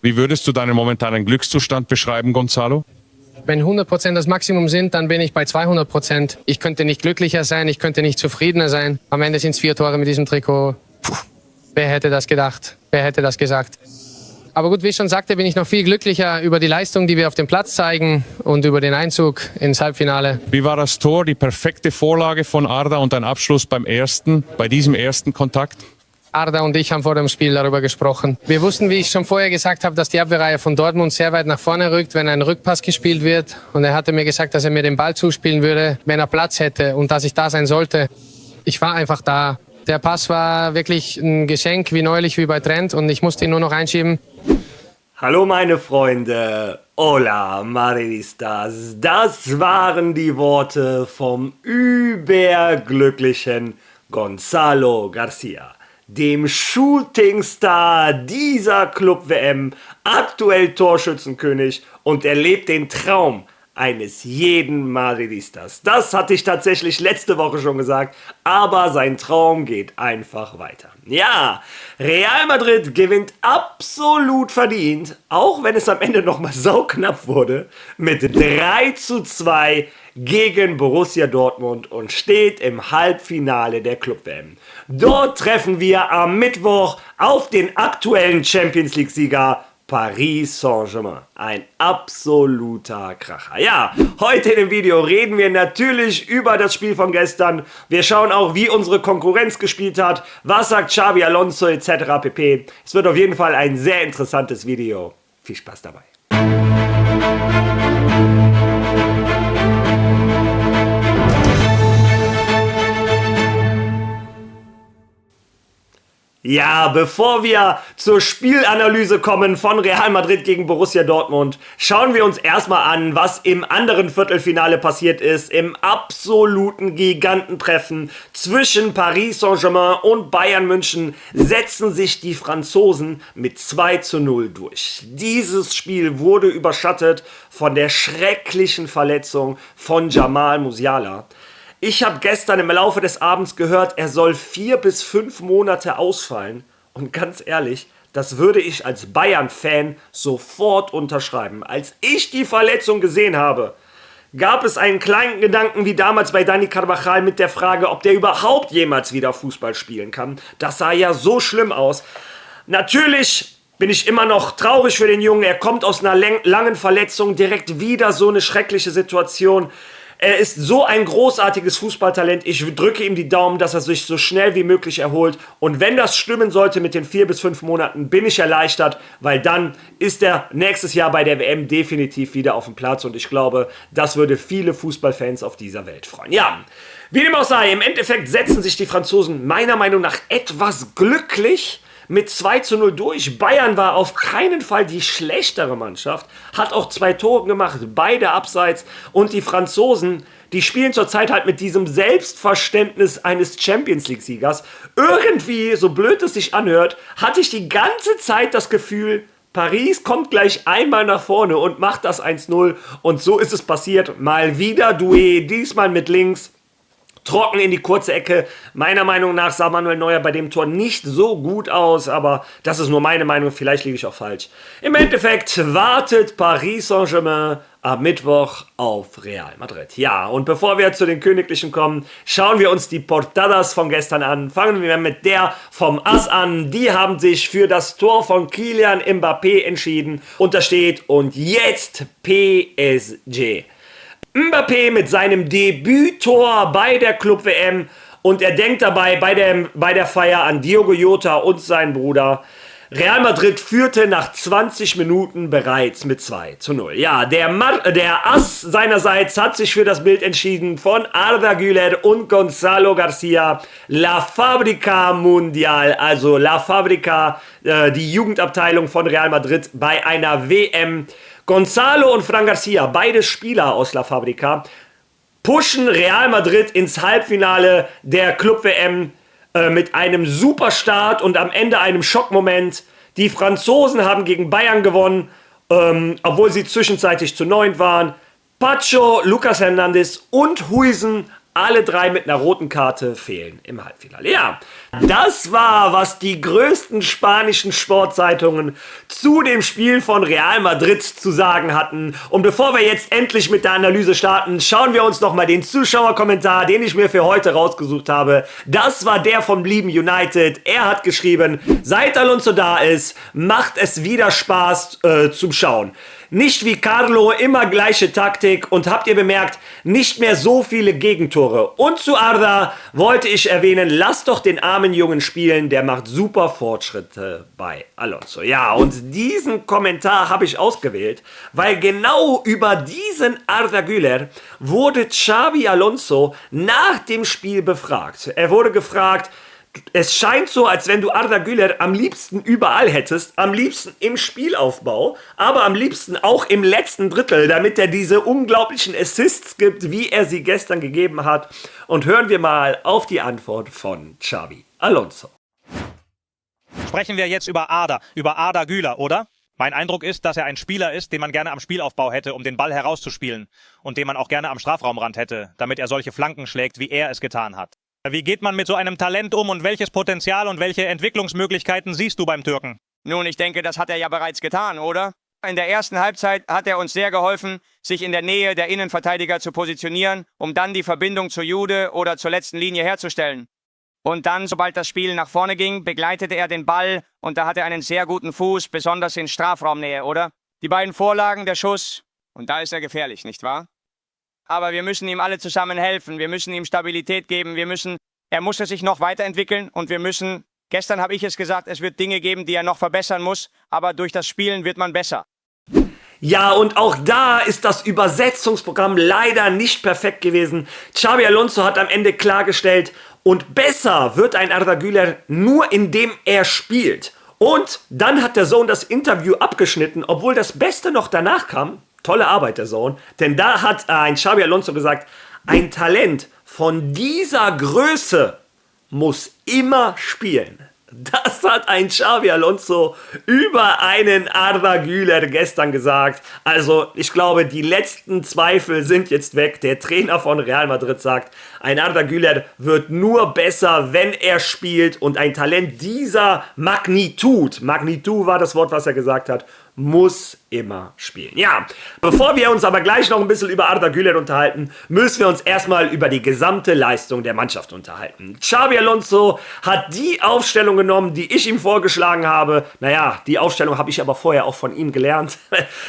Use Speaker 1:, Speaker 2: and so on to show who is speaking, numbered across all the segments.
Speaker 1: Wie würdest du deinen momentanen Glückszustand beschreiben, Gonzalo?
Speaker 2: Wenn 100% das Maximum sind, dann bin ich bei 200%. Ich könnte nicht glücklicher sein, ich könnte nicht zufriedener sein. Am Ende sind es 4 Tore mit diesem Trikot. Puh, wer hätte das gedacht? Wer hätte das gesagt? Aber gut, wie ich schon sagte, bin ich noch viel glücklicher über die Leistung, die wir auf dem Platz zeigen und über den Einzug ins Halbfinale.
Speaker 1: Wie war das Tor, die perfekte Vorlage von Arda und ein Abschluss bei diesem ersten Kontakt?
Speaker 2: Arda und ich haben vor dem Spiel darüber gesprochen. Wir wussten, wie ich schon vorher gesagt habe, dass die Abwehrreihe von Dortmund sehr weit nach vorne rückt, wenn ein Rückpass gespielt wird. Und er hatte mir gesagt, dass er mir den Ball zuspielen würde, wenn er Platz hätte und dass ich da sein sollte. Ich war einfach da. Der Pass war wirklich ein Geschenk, wie neulich, wie bei Trent. Und ich musste ihn nur noch einschieben.
Speaker 3: Hallo meine Freunde, hola Madridistas, das waren die Worte vom überglücklichen Gonzalo Garcia, dem Shootingstar dieser Club-WM, aktuell Torschützenkönig, und er lebt den Traum eines jeden Madridistas. Das hatte ich tatsächlich letzte Woche schon gesagt, aber sein Traum geht einfach weiter. Ja, Real Madrid gewinnt absolut verdient, auch wenn es am Ende nochmal sauknapp wurde, mit 3:2 gegen Borussia Dortmund und steht im Halbfinale der Club-WM. Dort treffen wir am Mittwoch auf den aktuellen Champions-League-Sieger Paris Saint-Germain. Ein absoluter Kracher. Ja, heute in dem Video reden wir natürlich über das Spiel von gestern. Wir schauen auch, wie unsere Konkurrenz gespielt hat. Was sagt Xabi Alonso etc. pp. Es wird auf jeden Fall ein sehr interessantes Video. Viel Spaß dabei. Ja, bevor wir zur Spielanalyse kommen von Real Madrid gegen Borussia Dortmund, schauen wir uns erstmal an, was im anderen Viertelfinale passiert ist. Im absoluten Gigantentreffen zwischen Paris Saint-Germain und Bayern München setzen sich die Franzosen mit 2:0 durch. Dieses Spiel wurde überschattet von der schrecklichen Verletzung von Jamal Musiala. Ich habe gestern im Laufe des Abends gehört, er soll 4 bis 5 Monate ausfallen. Und ganz ehrlich, das würde ich als Bayern-Fan sofort unterschreiben. Als ich die Verletzung gesehen habe, gab es einen kleinen Gedanken wie damals bei Dani Carvajal mit der Frage, ob der überhaupt jemals wieder Fußball spielen kann. Das sah ja so schlimm aus. Natürlich bin ich immer noch traurig für den Jungen. Er kommt aus einer langen Verletzung, direkt wieder so eine schreckliche Situation. Er ist so ein großartiges Fußballtalent. Ich drücke ihm die Daumen, dass er sich so schnell wie möglich erholt. Und wenn das stimmen sollte mit den 4 bis 5 Monaten, bin ich erleichtert, weil dann ist er nächstes Jahr bei der WM definitiv wieder auf dem Platz. Und ich glaube, das würde viele Fußballfans auf dieser Welt freuen. Ja, wie dem auch sei, im Endeffekt setzen sich die Franzosen meiner Meinung nach etwas glücklich mit 2:0 durch. Bayern war auf keinen Fall die schlechtere Mannschaft, hat auch 2 Tore gemacht, beide abseits. Und die Franzosen, die spielen zurzeit halt mit diesem Selbstverständnis eines Champions-League-Siegers. Irgendwie, so blöd es sich anhört, hatte ich die ganze Zeit das Gefühl, Paris kommt gleich einmal nach vorne und macht das 1:0. Und so ist es passiert. Mal wieder Doué, diesmal mit links. Trocken in die kurze Ecke. Meiner Meinung nach sah Manuel Neuer bei dem Tor nicht so gut aus, aber das ist nur meine Meinung, vielleicht liege ich auch falsch. Im Endeffekt wartet Paris Saint-Germain am Mittwoch auf Real Madrid. Ja, und bevor wir zu den Königlichen kommen, schauen wir uns die Portadas von gestern an. Fangen wir mit der vom AS an. Die haben sich für das Tor von Kylian Mbappé entschieden. Und da steht, und jetzt PSG. Mbappé mit seinem Debüttor bei der Club-WM, und er denkt dabei bei der Feier an Diogo Jota und seinen Bruder. Real Madrid führte nach 20 Minuten bereits mit 2:0. Ja, der Ass seinerseits hat sich für das Bild entschieden von Arda Güler und Gonzalo Garcia. La Fábrica Mundial, also La Fábrica, die Jugendabteilung von Real Madrid bei einer WM. Gonzalo und Fran Garcia, beide Spieler aus La Fábrica, pushen Real Madrid ins Halbfinale der Club-WM mit einem super Start und am Ende einem Schockmoment. Die Franzosen haben gegen Bayern gewonnen, obwohl sie zwischenzeitlich zu 9 waren. Pacho, Lucas Hernandez und Huijsen Alle 3 mit einer roten Karte fehlen im Halbfinale. Ja, das war, was die größten spanischen Sportzeitungen zu dem Spiel von Real Madrid zu sagen hatten. Und bevor wir jetzt endlich mit der Analyse starten, schauen wir uns nochmal den Zuschauerkommentar, den ich mir für heute rausgesucht habe. Das war der vom lieben United. Er hat geschrieben, seit Alonso da ist, macht es wieder Spaß zum Schauen. Nicht wie Carlo, immer gleiche Taktik und habt ihr bemerkt, nicht mehr so viele Gegentore. Und zu Arda wollte ich erwähnen, lasst doch den armen Jungen spielen, der macht super Fortschritte bei Alonso. Ja, und diesen Kommentar habe ich ausgewählt, weil genau über diesen Arda Güler wurde Xabi Alonso nach dem Spiel befragt. Er wurde gefragt, es scheint so, als wenn du Arda Güler am liebsten überall hättest, am liebsten im Spielaufbau, aber am liebsten auch im letzten Drittel, damit er diese unglaublichen Assists gibt, wie er sie gestern gegeben hat. Und hören wir mal auf die Antwort von Xabi Alonso.
Speaker 4: Sprechen wir jetzt über Arda Güler, oder? Mein Eindruck ist, dass er ein Spieler ist, den man gerne am Spielaufbau hätte, um den Ball herauszuspielen und den man auch gerne am Strafraumrand hätte, damit er solche Flanken schlägt, wie er es getan hat. Wie geht man mit so einem Talent um und welches Potenzial und welche Entwicklungsmöglichkeiten siehst du beim Türken?
Speaker 5: Nun, ich denke, das hat er ja bereits getan, oder? In der ersten Halbzeit hat er uns sehr geholfen, sich in der Nähe der Innenverteidiger zu positionieren, um dann die Verbindung zu Jude oder zur letzten Linie herzustellen. Und dann, sobald das Spiel nach vorne ging, begleitete er den Ball und da hat er einen sehr guten Fuß, besonders in Strafraumnähe, oder? Die beiden Vorlagen, der Schuss, und da ist er gefährlich, nicht wahr? Aber wir müssen ihm alle zusammen helfen, wir müssen ihm Stabilität geben, er muss sich noch weiterentwickeln und gestern habe ich es gesagt, es wird Dinge geben, die er noch verbessern muss, aber durch das Spielen wird man besser.
Speaker 3: Ja, und auch da ist das Übersetzungsprogramm leider nicht perfekt gewesen. Xabi Alonso hat am Ende klargestellt, und besser wird ein Arda Güler nur indem er spielt. Und dann hat der Sohn das Interview abgeschnitten, obwohl das Beste noch danach kam. Tolle Arbeit, der Sohn. Denn da hat ein Xabi Alonso gesagt, ein Talent von dieser Größe muss immer spielen. Das hat ein Xabi Alonso über einen Arda Güler gestern gesagt. Also ich glaube, die letzten Zweifel sind jetzt weg. Der Trainer von Real Madrid sagt, ein Arda Güler wird nur besser, wenn er spielt. Und ein Talent dieser Magnitud war das Wort, was er gesagt hat, muss immer spielen. Ja, bevor wir uns aber gleich noch ein bisschen über Arda Güler unterhalten, müssen wir uns erstmal über die gesamte Leistung der Mannschaft unterhalten. Xabi Alonso hat die Aufstellung genommen, die ich ihm vorgeschlagen habe. Naja, die Aufstellung habe ich aber vorher auch von ihm gelernt.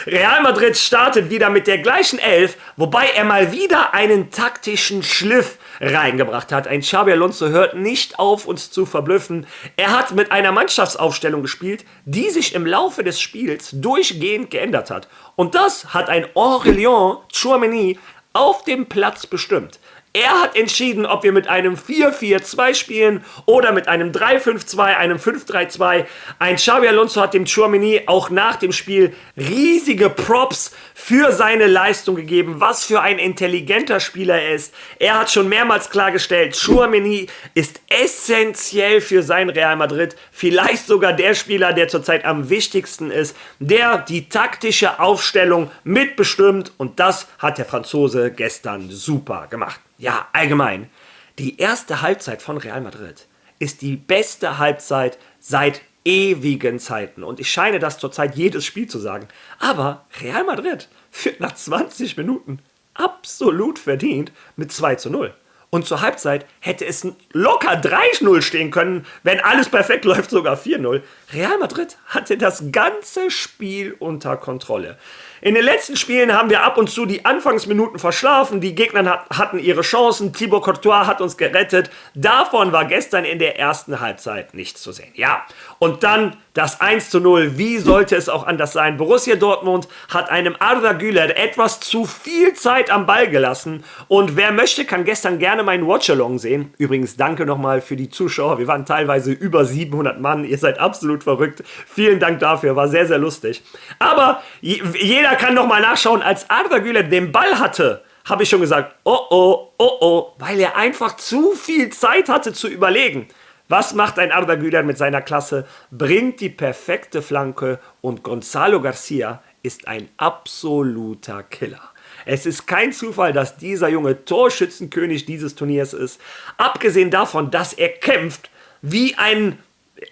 Speaker 3: Real Madrid startet wieder mit der gleichen Elf, wobei er mal wieder einen taktischen Schliff reingebracht hat. Ein Xabi Alonso hört nicht auf, uns zu verblüffen. Er hat mit einer Mannschaftsaufstellung gespielt, die sich im Laufe des Spiels durchgehend geändert hat. Und das hat ein Aurélien Tchouaméni auf dem Platz bestimmt. Er hat entschieden, ob wir mit einem 4-4-2 spielen oder mit einem 3-5-2, einem 5-3-2. Ein Xabi Alonso hat dem Tchouaméni auch nach dem Spiel riesige Props für seine Leistung gegeben. Was für ein intelligenter Spieler er ist. Er hat schon mehrmals klargestellt, Tchouaméni ist essentiell für sein Real Madrid. Vielleicht sogar der Spieler, der zurzeit am wichtigsten ist, der die taktische Aufstellung mitbestimmt. Und das hat der Franzose gestern super gemacht. Ja, allgemein, die erste Halbzeit von Real Madrid ist die beste Halbzeit seit ewigen Zeiten. Und ich scheine das zurzeit jedes Spiel zu sagen. Aber Real Madrid führt nach 20 Minuten absolut verdient mit 2-0. Und zur Halbzeit hätte es locker 3-0 stehen können, wenn alles perfekt läuft, sogar 4-0. Real Madrid hatte das ganze Spiel unter Kontrolle. In den letzten Spielen haben wir ab und zu die Anfangsminuten verschlafen. Die Gegner hatten ihre Chancen. Thibaut Courtois hat uns gerettet. Davon war gestern in der ersten Halbzeit nichts zu sehen. Ja, und dann das 1-0. Wie sollte es auch anders sein? Borussia Dortmund hat einem Arda Güler etwas zu viel Zeit am Ball gelassen. Und wer möchte, kann gestern gerne meinen Watchalong sehen. Übrigens, danke nochmal für die Zuschauer. Wir waren teilweise über 700 Mann. Ihr seid absolut verrückt. Vielen Dank dafür. War sehr, sehr lustig. Aber jeder kann nochmal nachschauen, als Arda Güler den Ball hatte, habe ich schon gesagt, weil er einfach zu viel Zeit hatte zu überlegen. Was macht ein Arda Güler mit seiner Klasse? Bringt die perfekte Flanke und Gonzalo Garcia ist ein absoluter Killer. Es ist kein Zufall, dass dieser Junge Torschützenkönig dieses Turniers ist. Abgesehen davon, dass er kämpft wie ein,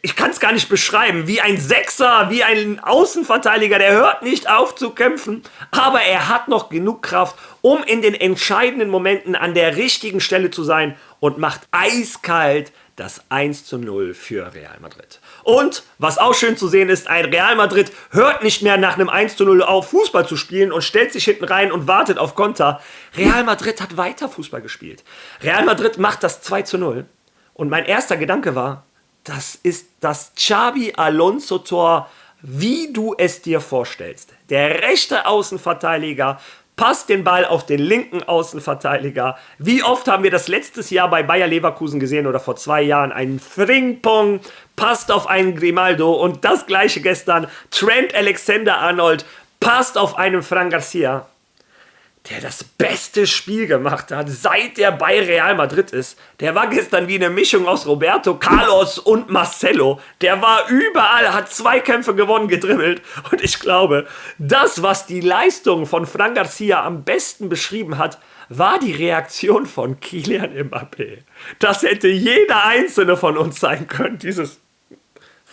Speaker 3: ich kann es gar nicht beschreiben, wie ein Sechser, wie ein Außenverteidiger, der hört nicht auf zu kämpfen, aber er hat noch genug Kraft, um in den entscheidenden Momenten an der richtigen Stelle zu sein und macht eiskalt das 1:0 für Real Madrid. Und, was auch schön zu sehen ist, ein Real Madrid hört nicht mehr nach einem 1:0 auf, Fußball zu spielen und stellt sich hinten rein und wartet auf Konter. Real Madrid hat weiter Fußball gespielt. Real Madrid macht das 2:0 und mein erster Gedanke war, das ist das Xabi Alonso-Tor, wie du es dir vorstellst. Der rechte Außenverteidiger passt den Ball auf den linken Außenverteidiger. Wie oft haben wir das letztes Jahr bei Bayer Leverkusen gesehen oder vor 2 Jahren? Ein Frimpong passt auf einen Grimaldo und das gleiche gestern. Trent Alexander-Arnold passt auf einen Fran Garcia, der das beste Spiel gemacht hat, seit er bei Real Madrid ist. Der war gestern wie eine Mischung aus Roberto Carlos und Marcelo. Der war überall, hat Zweikämpfe gewonnen, gedribbelt. Und ich glaube, das, was die Leistung von Fran Garcia am besten beschrieben hat, war die Reaktion von Kylian Mbappé. Das hätte jeder einzelne von uns sein können, dieses: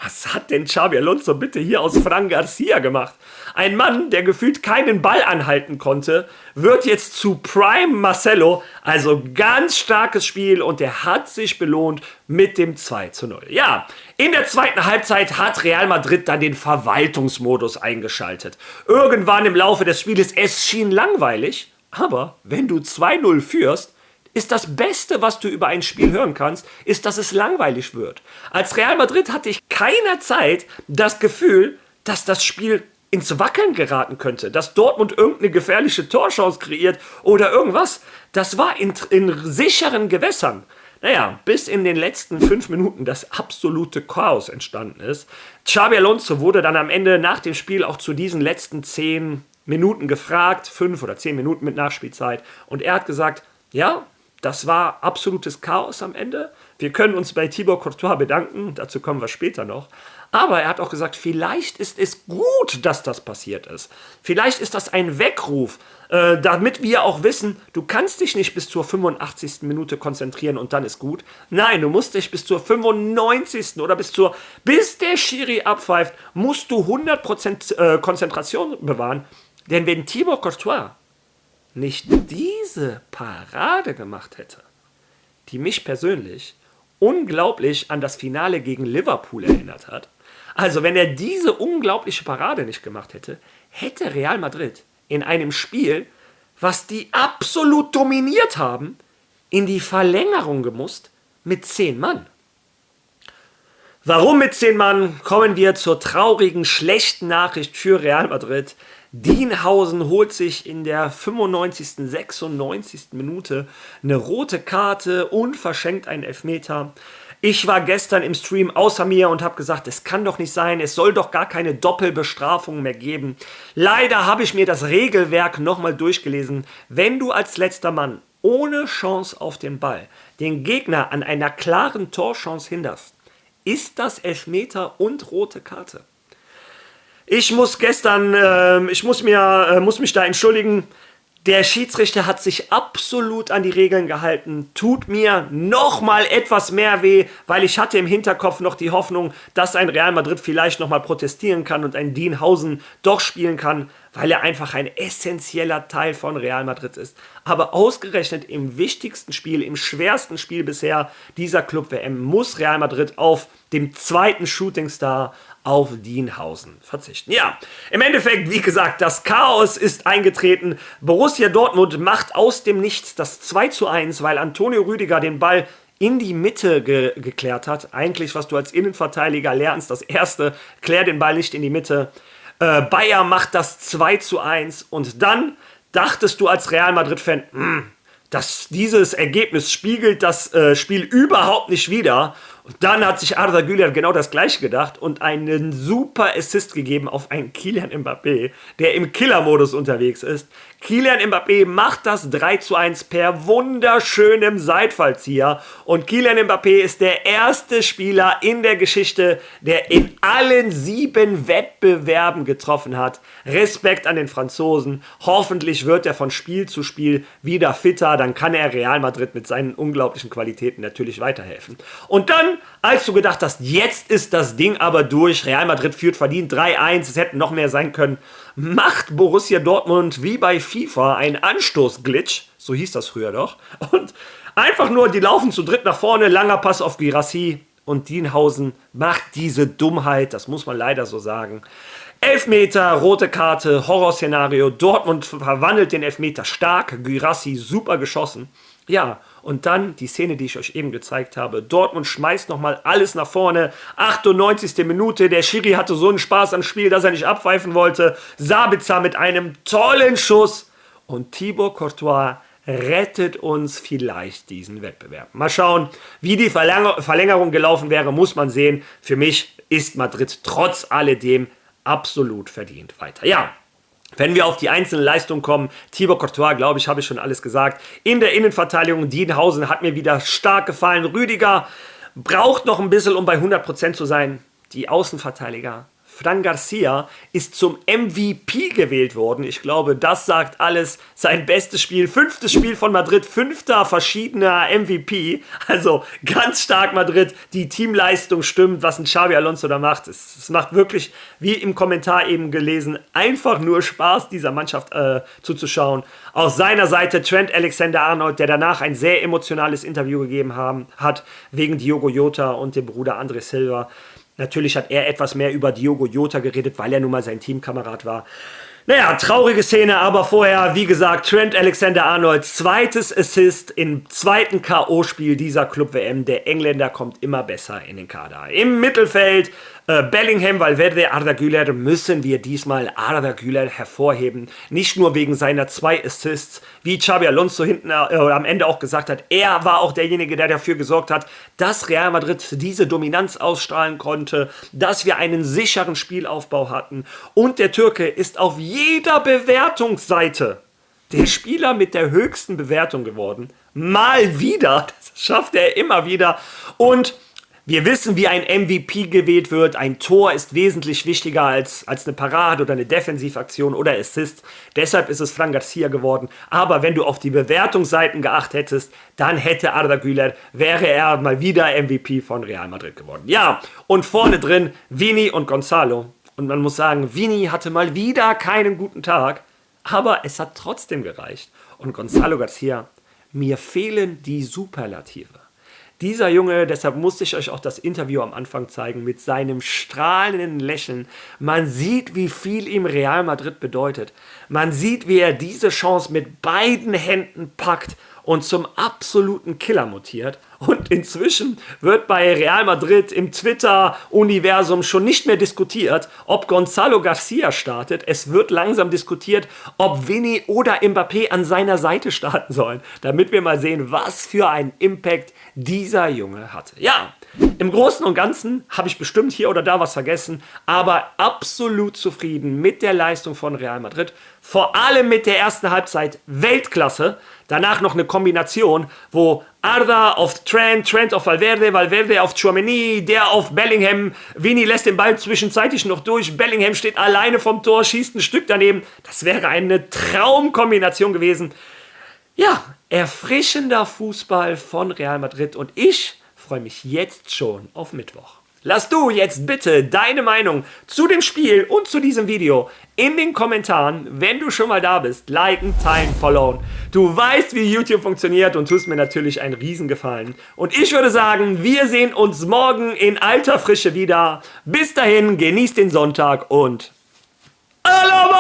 Speaker 3: Was hat denn Xabi Alonso bitte hier aus Fran Garcia gemacht? Ein Mann, der gefühlt keinen Ball anhalten konnte, wird jetzt zu Prime Marcelo. Also ganz starkes Spiel und der hat sich belohnt mit dem 2:0. Ja, in der zweiten Halbzeit hat Real Madrid dann den Verwaltungsmodus eingeschaltet. Irgendwann im Laufe des Spieles, es schien langweilig, aber wenn du 2:0 führst, ist das Beste, was du über ein Spiel hören kannst, ist, dass es langweilig wird. Als Real Madrid hatte ich keinerzeit das Gefühl, dass das Spiel ins Wackeln geraten könnte, dass Dortmund irgendeine gefährliche Torchance kreiert oder irgendwas. Das war in sicheren Gewässern. Naja, bis in den letzten 5 Minuten das absolute Chaos entstanden ist. Xabi Alonso wurde dann am Ende nach dem Spiel auch zu diesen letzten 10 Minuten gefragt, 5 oder 10 Minuten mit Nachspielzeit. Und er hat gesagt, ja, das war absolutes Chaos am Ende. Wir können uns bei Thibaut Courtois bedanken, dazu kommen wir später noch. Aber er hat auch gesagt, vielleicht ist es gut, dass das passiert ist. Vielleicht ist das ein Weckruf, damit wir auch wissen, du kannst dich nicht bis zur 85. Minute konzentrieren und dann ist gut. Nein, du musst dich bis zur 95. oder bis der Schiri abpfeift, musst du 100% Konzentration bewahren. Denn wenn Thibaut Courtois nicht diese Parade gemacht hätte, die mich persönlich unglaublich an das Finale gegen Liverpool erinnert hat, also wenn er diese unglaubliche Parade nicht gemacht hätte, hätte Real Madrid in einem Spiel, was die absolut dominiert haben, in die Verlängerung gemusst mit 10 Mann. Warum mit 10 Mann? Kommen wir zur traurigen, schlechten Nachricht für Real Madrid. Dienhausen holt sich in der 95., 96. Minute eine rote Karte und verschenkt einen Elfmeter. Ich war gestern im Stream außer mir und habe gesagt, es kann doch nicht sein, es soll doch gar keine Doppelbestrafung mehr geben. Leider habe ich mir das Regelwerk nochmal durchgelesen. Wenn du als letzter Mann ohne Chance auf den Ball den Gegner an einer klaren Torchance hinderst, ist das Elfmeter und rote Karte. Ich muss mich da entschuldigen. Der Schiedsrichter hat sich absolut an die Regeln gehalten. Tut mir nochmal etwas mehr weh, weil ich hatte im Hinterkopf noch die Hoffnung, dass ein Real Madrid vielleicht nochmal protestieren kann und ein Dienhausen doch spielen kann, weil er einfach ein essentieller Teil von Real Madrid ist. Aber ausgerechnet im wichtigsten Spiel, im schwersten Spiel bisher dieser Club-WM, muss Real Madrid auf dem zweiten Shootingstar auf Dienhausen verzichten. Ja, im Endeffekt, wie gesagt, das Chaos ist eingetreten. Borussia Dortmund macht aus dem Nichts das 2:1, weil Antonio Rüdiger den Ball in die Mitte geklärt hat. Eigentlich, was du als Innenverteidiger lernst, das erste, klär den Ball nicht in die Mitte. Bayer macht das 2:1 und dann dachtest du als Real Madrid-Fan, dass dieses Ergebnis spiegelt das Spiel überhaupt nicht wider. Und dann hat sich Arda Güler genau das Gleiche gedacht und einen super Assist gegeben auf einen Kylian Mbappé, der im Killer-Modus unterwegs ist. Kylian Mbappé macht das 3:1 per wunderschönem Seitfallzieher. Und Kylian Mbappé ist der erste Spieler in der Geschichte, der in allen 7 Wettbewerben getroffen hat. Respekt an den Franzosen. Hoffentlich wird er von Spiel zu Spiel wieder fitter. Dann kann er Real Madrid mit seinen unglaublichen Qualitäten natürlich weiterhelfen. Und dann, als du gedacht hast, jetzt ist das Ding aber durch, Real Madrid führt verdient 3:1, es hätten noch mehr sein können, macht Borussia Dortmund wie bei FIFA einen Anstoßglitch, so hieß das früher doch, und einfach nur, die laufen zu dritt nach vorne, langer Pass auf Guirassy und Dienhausen macht diese Dummheit, das muss man leider so sagen. Elfmeter, rote Karte, Horrorszenario, Dortmund verwandelt den Elfmeter stark, Guirassy super geschossen. Ja, und dann die Szene, die ich euch eben gezeigt habe. Dortmund schmeißt nochmal alles nach vorne. 98. Minute. Der Schiri hatte so einen Spaß am Spiel, dass er nicht abpfeifen wollte. Sabitzer mit einem tollen Schuss. Und Thibaut Courtois rettet uns vielleicht diesen Wettbewerb. Mal schauen, wie die Verlängerung gelaufen wäre, muss man sehen. Für mich ist Madrid trotz alledem absolut verdient weiter. Ja. Wenn wir auf die einzelnen Leistungen kommen, Thibaut Courtois, glaube ich, habe ich schon alles gesagt. In der Innenverteidigung, Dienhausen hat mir wieder stark gefallen. Rüdiger braucht noch ein bisschen, um bei 100% zu sein. Die Außenverteidiger, Fran Garcia ist zum MVP gewählt worden. Ich glaube, das sagt alles. Sein bestes Spiel, 5. Spiel von Madrid, 5. verschiedener MVP. Also ganz stark Madrid. Die Teamleistung stimmt, was ein Xabi Alonso da macht. Es macht wirklich, wie im Kommentar eben gelesen, einfach nur Spaß, dieser Mannschaft zuzuschauen. Auf seiner Seite Trent Alexander-Arnold, der danach ein sehr emotionales Interview gegeben hat, wegen Diogo Jota und dem Bruder André Silva. Natürlich hat er etwas mehr über Diogo Jota geredet, weil er nun mal sein Teamkamerad war. Naja, traurige Szene, aber vorher, wie gesagt, Trent Alexander-Arnold, 2. Assist im 2. K.O.-Spiel dieser Club-WM. Der Engländer kommt immer besser in den Kader. Im Mittelfeld Bellingham, Valverde, Arda Güler, müssen wir diesmal Arda Güler hervorheben. Nicht nur wegen seiner 2 Assists, wie Xabi Alonso hinten am Ende auch gesagt hat. Er war auch derjenige, der dafür gesorgt hat, dass Real Madrid diese Dominanz ausstrahlen konnte, dass wir einen sicheren Spielaufbau hatten. Und der Türke ist auf jeder Bewertungsseite der Spieler mit der höchsten Bewertung geworden. Mal wieder, das schafft er immer wieder. Und wir wissen, wie ein MVP gewählt wird. Ein Tor ist wesentlich wichtiger als eine Parade oder eine Defensivaktion oder Assist. Deshalb ist es Fran Garcia geworden. Aber wenn du auf die Bewertungsseiten geachtet hättest, dann wäre er mal wieder MVP von Real Madrid geworden. Ja, und vorne drin Vini und Gonzalo. Und man muss sagen, Vini hatte mal wieder keinen guten Tag. Aber es hat trotzdem gereicht. Und Gonzalo Garcia, mir fehlen die Superlative. Dieser Junge, deshalb musste ich euch auch das Interview am Anfang zeigen, mit seinem strahlenden Lächeln. Man sieht, wie viel ihm Real Madrid bedeutet. Man sieht, wie er diese Chance mit beiden Händen packt und zum absoluten Killer mutiert. Und inzwischen wird bei Real Madrid im Twitter-Universum schon nicht mehr diskutiert, ob Gonzalo Garcia startet. Es wird langsam diskutiert, ob Vini oder Mbappé an seiner Seite starten sollen, damit wir mal sehen, was für einen Impact dieser Junge hatte. Ja, im Großen und Ganzen habe ich bestimmt hier oder da was vergessen, aber absolut zufrieden mit der Leistung von Real Madrid. Vor allem mit der ersten Halbzeit Weltklasse. Danach noch eine Kombination, wo Arda auf Trent auf Valverde, Valverde auf Tchouaméni, der auf Bellingham. Vini lässt den Ball zwischenzeitlich noch durch. Bellingham steht alleine vom Tor, schießt ein Stück daneben. Das wäre eine Traumkombination gewesen. Ja, erfrischender Fußball von Real Madrid und ich freue mich jetzt schon auf Mittwoch. Lass du jetzt bitte deine Meinung zu dem Spiel und zu diesem Video in den Kommentaren. Wenn du schon mal da bist, liken, teilen, followen. Du weißt, wie YouTube funktioniert und tust mir natürlich einen Riesengefallen. Und ich würde sagen, wir sehen uns morgen in alter Frische wieder. Bis dahin, genießt den Sonntag und Alaba!